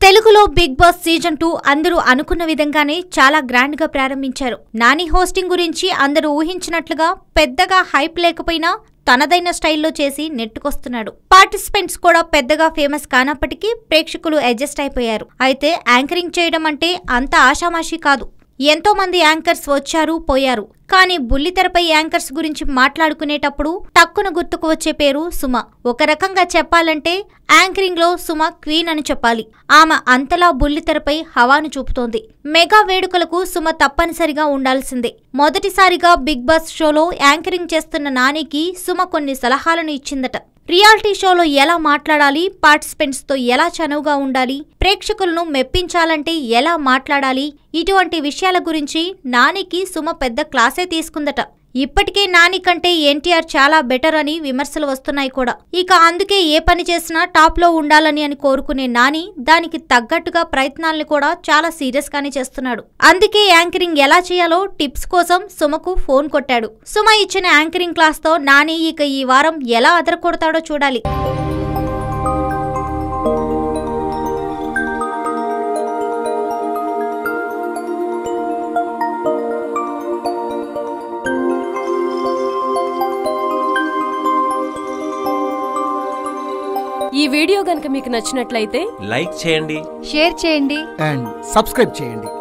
తెలుగులో big boss season 2 అందరూ అనుకున్న విధంగానే చాలా గ్రాండ్ గా ప్రారంభించారు. నాని హోస్టింగ్ గురించి అందరూ ఊహించినట్లుగా పెద్దగా హైప్ లేకపోయినా తనదైన స్టైల్లో చేసి నెట్టుకొస్తున్నాడు. పార్టిసిపెంట్స్ కూడా పెద్దగా ఫేమస్ కానప్పటికీ ప్రేక్షకులు అడ్జస్ట్ అయిపోయారు. అయితే యాంకరింగ్ చేయడం అంటే అంత ఆషామాషీ కాదు. ఎంతో మంది యాంకర్స్ వచ్చారు పోయారు. కానీ బుల్లితెరపై యాంకర్స్ గురించి మాట్లాడుకునేటప్పుడు టక్కున గుర్తుకు వచ్చే పేరు సుమ. ఒక రకంగా చెప్పాలంటే యాంకరింగ్ లో సుమ క్వీన్ అని చెప్పాలి. ఆమె అంతలా బుల్లితెరపై హవాను చూపుతోంది. మెగా వేడుకలకు సుమ తప్పనిసరిగా ఉండాల్సిందే. మొదటిసారిగా బిగ్ బాస్ షోలో యాంకరింగ్ చేస్తున్న నానికి సుమ కొన్ని సలహాలను ఇచ్చిందట. రియాలిటీ షోలో ఎలా మాట్లాడాలి, పార్టిసిపెంట్స్ తో ఎలా చనువుగా ఉండాలి, ప్రేక్షకులను మెప్పించాలంటే ఎలా మాట్లాడాలి, ఇటువంటి విషయాల గురించి నానికి సుమ పెద్ద క్లాసే తీసుకుందట. ఇప్పటికే నాని కంటే ఎన్టీఆర్ చాలా బెటర్ అని విమర్శలు వస్తున్నాయి కూడా. ఇక అందుకే ఏ పని చేసినా టాప్ లో ఉండాలని అని కోరుకునే నాని దానికి తగ్గట్టుగా ప్రయత్నాల్ని కూడా చాలా సీరియస్ గానే చేస్తున్నాడు. అందుకే యాంకరింగ్ ఎలా చేయాలో టిప్స్ కోసం సుమకు ఫోన్ కొట్టాడు. సుమ ఇచ్చిన యాంకరింగ్ క్లాస్ తో నాని ఇక ఈ వారం ఎలా అదరకొడతాడో చూడాలి. ఈ వీడియో గనుక మీకు నచ్చినట్లయితే లైక్ చేయండి, షేర్ చేయండి అండ్ సబ్స్క్రైబ్ చేయండి.